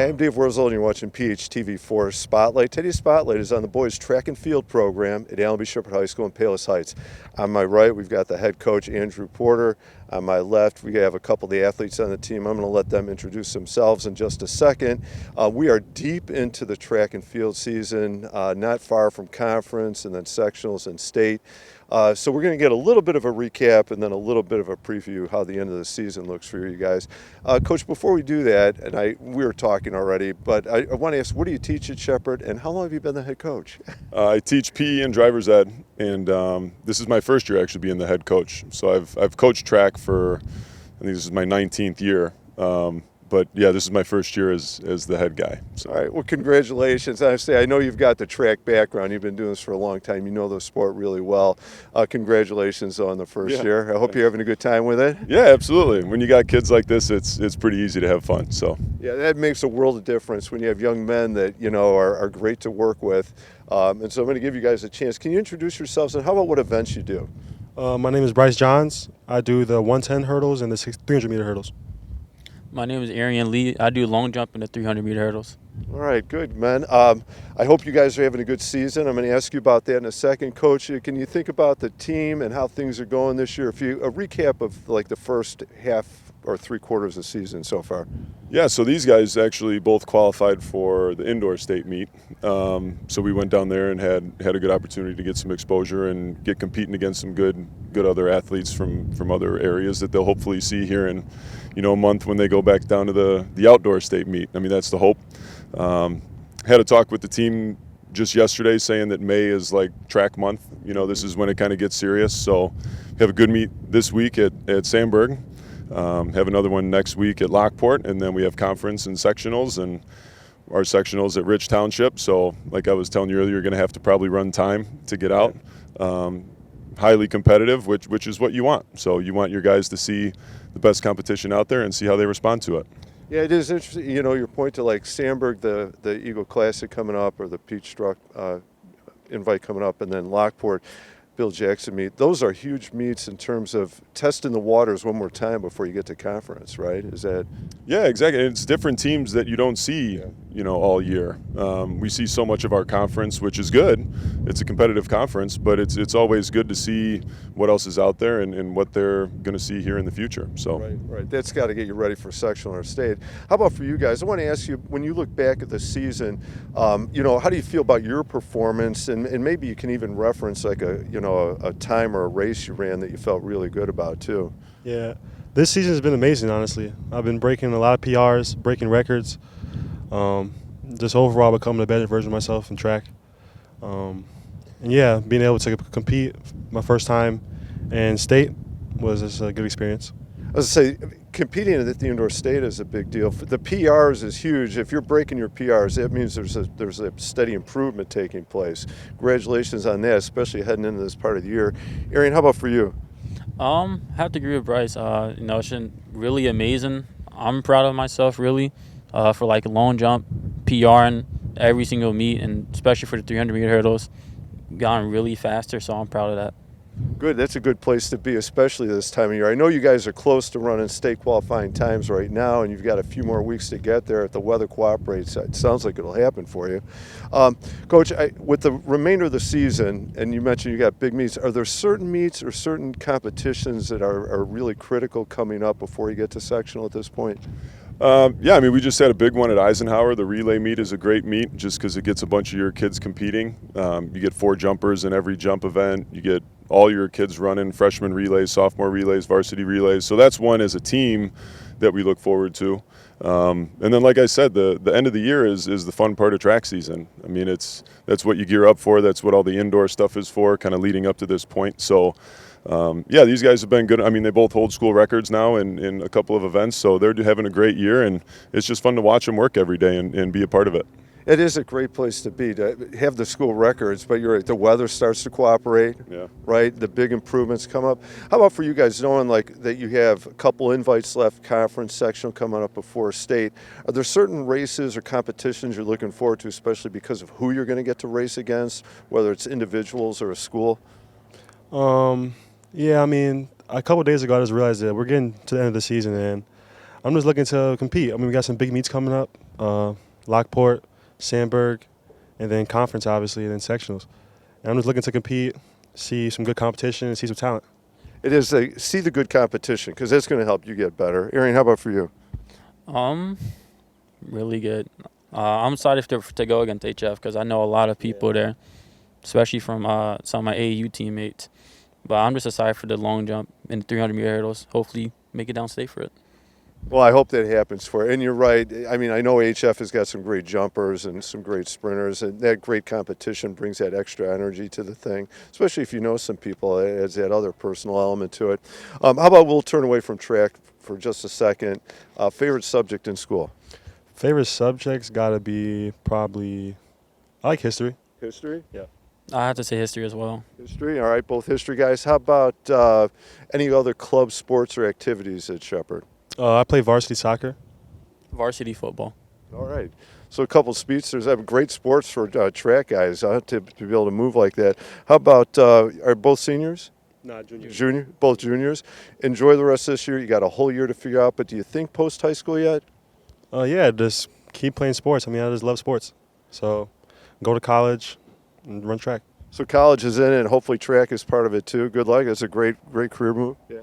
Hi, I'm Dave Wurzel, and you're watching PHTV4 Spotlight. Today's Spotlight is on the boys' track and field program at Allenby Shepard High School in Palos Heights. On my right, we've got the head coach, Andrew Porter. On my left, we have a couple of the athletes on the team. I'm going to let them introduce themselves in just a second. We are deep into the track and field season, not far from conference and then sectionals and state. So we're going to get a little bit of a recap and then a little bit of a preview how the end of the season looks for you guys. Coach, before we do that, and we were talking already, but I want to ask, what do you teach at Shepard, and how long have you been the head coach? I teach PE and driver's ed, and this is my first year actually being the head coach. So I've coached track for, I think this is my 19th year. But yeah, this is my first year as the head guy. So. All right, well, congratulations. I know you've got the track background. You've been doing this for a long time. You know the sport really well. Congratulations on the first year. I hope you're having a good time with it. Yeah, absolutely. When you got kids like this, it's pretty easy to have fun. So yeah, that makes a world of difference when you have young men that are great to work with. And so I'm going to give you guys a chance. Can you introduce yourselves, and how about what events you do? My name is Bryce Johns. I do the 110 hurdles and the 300-meter hurdles. My name is Arian Lee. I do long jump and the 300-meter hurdles. All right, good, man. I hope you guys are having a good season. I'm going to ask you about that in a second. Coach, can you think about the team and how things are going this year? A recap of like the first half or 3/4 of the season so far. Yeah, so these guys actually both qualified for the indoor state meet. So we went down there and had a good opportunity to get some exposure and get competing against some good other athletes from other areas that they'll hopefully see here in a month when they go back down to the outdoor state meet. I mean, that's the hope. Had a talk with the team just yesterday saying that May is like track month. This is when it kind of gets serious. So we have a good meet this week at Sandburg. Have another one next week at Lockport, and then we have conference and sectionals, and our sectionals at Rich Township. So like I was telling you earlier, you're going to have to probably run time to get out. Highly competitive, which is what you want. So you want your guys to see the best competition out there and see how they respond to it. Yeah, it is interesting. Your point to like Sandburg, the Eagle Classic coming up, or the Peach Struck invite coming up, and then Lockport, Bill Jackson meet. Those are huge meets in terms of testing the waters one more time before you get to conference, right? Is that? Yeah, exactly. And it's different teams that you don't see, all year. We see so much of our conference, which is good. It's a competitive conference, but it's always good to see what else is out there and what they're going to see here in the future. So right. That's got to get you ready for sectional or state. How about for you guys? I want to ask you, when you look back at the season, how do you feel about your performance? And maybe you can even reference like a time or a race you ran that you felt really good about too. Yeah, this season has been amazing, honestly. I've been breaking a lot of PRs, breaking records, just overall becoming a better version of myself in track. And yeah, being able to compete my first time in state was just a good experience. I was going to say, competing at the indoor state is a big deal. The PRs is huge. If you're breaking your PRs, that means there's a steady improvement taking place. Congratulations on that, especially heading into this part of the year. Arian, how about for you? I have to agree with Bryce. It's been really amazing. I'm proud of myself, really, for like long jump, PRing every single meet, and especially for the 300-meter hurdles, gotten really faster. So I'm proud of that. Good. That's a good place to be, especially this time of year. I know you guys are close to running state qualifying times right now, and you've got a few more weeks to get there if the weather cooperates. It sounds like it'll happen for you. Coach, with the remainder of the season, and you mentioned you got big meets, are there certain meets or certain competitions that are really critical coming up before you get to sectional at this point? Yeah, I mean, we just had a big one at Eisenhower. The relay meet is a great meet just because it gets a bunch of your kids competing. You get 4 jumpers in every jump event. You get all your kids running freshman relays, sophomore relays, varsity relays. So that's one as a team that we look forward to. And then, like I said, the end of the year is the fun part of track season. I mean, that's what you gear up for. That's what all the indoor stuff is for, kind of leading up to this point. So, yeah, these guys have been good. I mean, they both hold school records now in a couple of events. So they're having a great year, and it's just fun to watch them work every day and be a part of it. It is a great place to be, to have the school records, but you're right, the weather starts to cooperate, right? The big improvements come up. How about for you guys, knowing like that you have a couple invites left, conference, sectional coming up before state, are there certain races or competitions you're looking forward to, especially because of who you're going to get to race against, whether it's individuals or a school? Yeah, I mean, a couple of days ago I just realized that we're getting to the end of the season, and I'm just looking to compete. I mean, we got some big meets coming up, Lockport, Sandburg, and then conference, obviously, and then sectionals. And I'm just looking to compete, see some good competition, and see some talent. It is see the good competition because that's going to help you get better. Arian, how about for you? Really good. I'm excited to go against HF because I know a lot of people there, especially from some of my AAU teammates. But I'm just excited for the long jump and the 300-meter hurdles. Hopefully, make it downstate for it. Well, I hope that happens for you. And you're right. I mean, I know HF has got some great jumpers and some great sprinters, and that great competition brings that extra energy to the thing, especially if you know some people. It adds that other personal element to it. How about we'll turn away from track for just a second. Favorite subject in school? Favorite subjects got to be probably, I like history. History? Yeah. I have to say history as well. History. All right, both history guys. How about any other club sports or activities at Shepard? I play varsity soccer. Varsity football. All right. So a couple speedsters. I have great sports for track guys to be able to move like that. How about are both seniors? Nah, juniors. Both juniors. Enjoy the rest of this year. You got a whole year to figure out. But do you think post high school yet? Yeah, just keep playing sports. I mean, I just love sports. So go to college and run track. So college is in it, and hopefully track is part of it too. Good luck. It's a great career move. Yeah.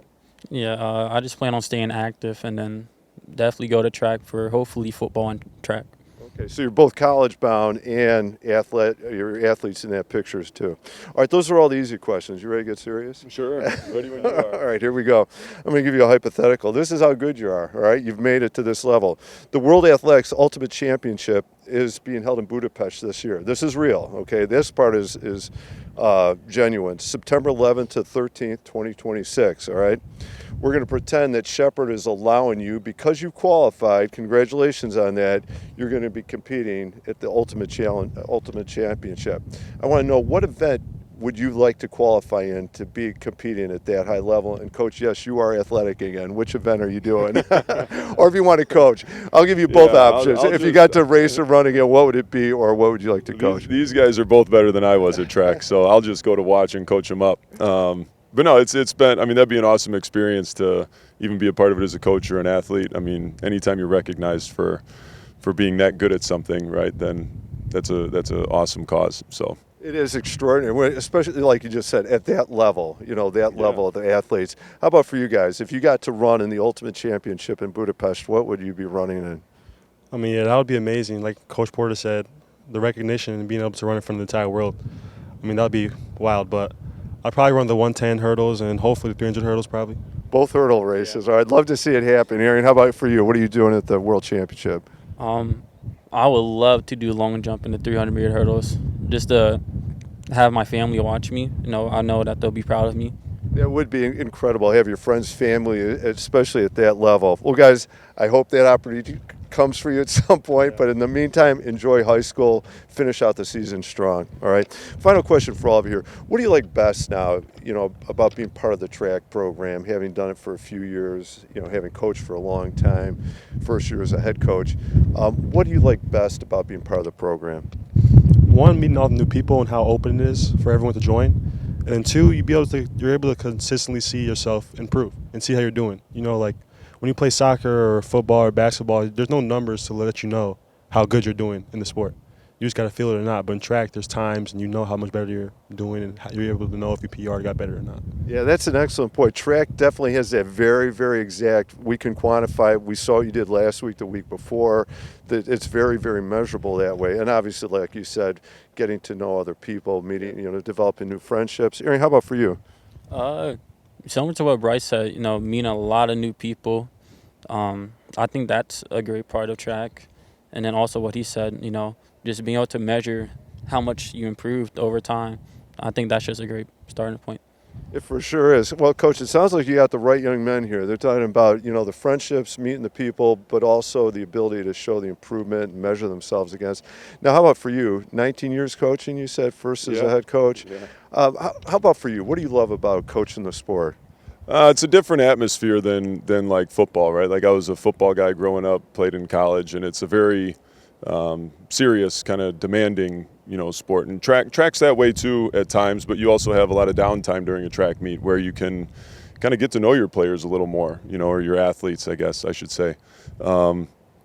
Yeah, I just plan on staying active and then definitely go to track for hopefully football and track. Okay, so you're both college bound and you're athletes in that pictures too. All right, those are all the easy questions. You ready to get serious? Sure. Ready when you are. All right, here we go. I'm going to give you a hypothetical. This is how good you are, all right? You've made it to this level. The World Athletics Ultimate Championship is being held in Budapest this year. This is real, okay? This part is genuine. September 11th to 13th, 2026, all right? We're going to pretend that Shepard is allowing you, because you qualified, congratulations on that, you're going to be competing at the Ultimate Championship. I want to know, what event would you like to qualify in to be competing at that high level? And Coach, yes, you are athletic again. Which event are you doing? Or if you want to coach, I'll give you both options. I'll if you got to race or run again, what would it be, or what would you like to coach? These guys are both better than I was at track, so I'll just go to watch and coach them up. But no, it's been, I mean, that'd be an awesome experience to even be a part of it as a coach or an athlete. I mean, anytime you're recognized for being that good at something, right, then that's an awesome cause. So it is extraordinary, especially like you just said, at that level, level of the athletes. How about for you guys? If you got to run in the Ultimate Championship in Budapest, what would you be running in? I mean, yeah, that would be amazing. Like Coach Porter said, the recognition and being able to run in front of the entire world. I mean, that would be wild, but I'd probably run the 110 hurdles and hopefully the 300 hurdles probably. Both hurdle races. Yeah. All right, I'd love to see it happen. Arian, how about for you? What are you doing at the World Championship? I would love to do long jump in the 300-meter hurdles, just to have my family watch me. I know that they'll be proud of me. That would be incredible. Have your friends, family, especially at that level. Well, guys, I hope that opportunity comes for you at some point. Yeah. But in the meantime, enjoy high school. Finish out the season strong. All right. Final question for all of you here. What do you like best now, about being part of the track program, having done it for a few years, having coached for a long time, first year as a head coach? What do you like best about being part of the program? One, meeting all the new people and how open it is for everyone to join. And then two, you're able to consistently see yourself improve and see how you're doing. Like when you play soccer or football or basketball, there's no numbers to let you know how good you're doing in the sport. You just got to feel it or not. But in track, there's times and you know how much better you're doing and you're able to know if your PR got better or not. Yeah, that's an excellent point. Track definitely has that very, very exact, we can quantify it. We saw what you did last week, the week before. It's very, very measurable that way. And obviously, like you said, getting to know other people, meeting, developing new friendships. Arian, how about for you? Similar to what Bryce said, meeting a lot of new people. I think that's a great part of track. And then also what he said, just being able to measure how much you improved over time. I think that's just a great starting point. It for sure is. Well, Coach, it sounds like you got the right young men here. They're talking about, the friendships, meeting the people, but also the ability to show the improvement and measure themselves against. Now, how about for you? 19 years coaching, you said, first as a head coach. Yeah. How about for you? What do you love about coaching the sport? It's a different atmosphere than like football, right? Like I was a football guy growing up, played in college, and it's a very serious, kind of demanding, sport. And track's that way too at times, but you also have a lot of downtime during a track meet where you can kind of get to know your players a little more, you know, or your athletes, I guess I should say.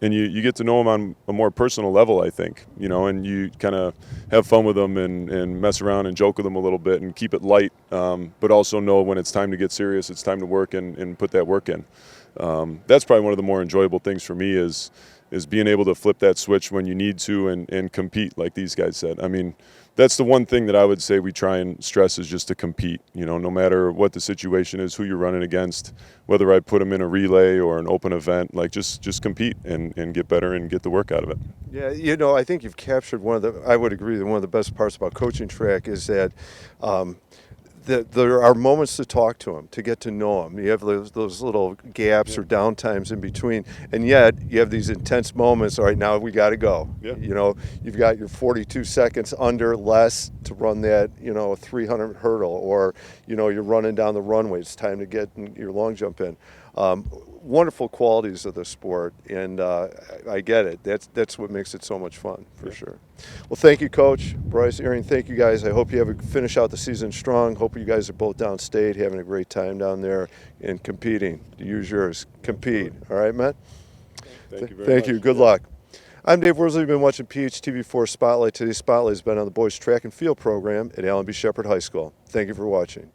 And you get to know them on a more personal level, I think, you know, and you kind of have fun with them and mess around and joke with them a little bit and keep it light, but also know when it's time to get serious, it's time to work and put that work in. That's probably one of the more enjoyable things for me is being able to flip that switch when you need to and compete, like these guys said. I mean, that's the one thing that I would say we try and stress is just to compete, you know, no matter what the situation is, who you're running against, whether I put them in a relay or an open event, like just compete and get better and get the work out of it. Yeah, you know, I think you've captured I would agree that one of the best parts about coaching track is that there are moments to talk to them, to get to know them. You have those little gaps or downtimes in between, and yet you have these intense moments. All right, now we got to go. Yeah. You know, you've got your 42 seconds under less to run that, you know, 300 hurdle, or, you know, you're running down the runway. It's time to get your long jump in. Wonderful qualities of the sport, and I get it. That's what makes it so much fun, for sure. Well, thank you, Coach Bryce, Aaron. Thank you, guys. I hope you finish out the season strong. Hope you guys are both downstate, having a great time down there and competing. Use yours. Compete. All right, Matt? Thank you very much. Thank you. Good luck. I'm Dave Worsley. You've been watching PHTV4 Spotlight. Today's Spotlight has been on the boys track and field program at Allen B. Shepard High School. Thank you for watching.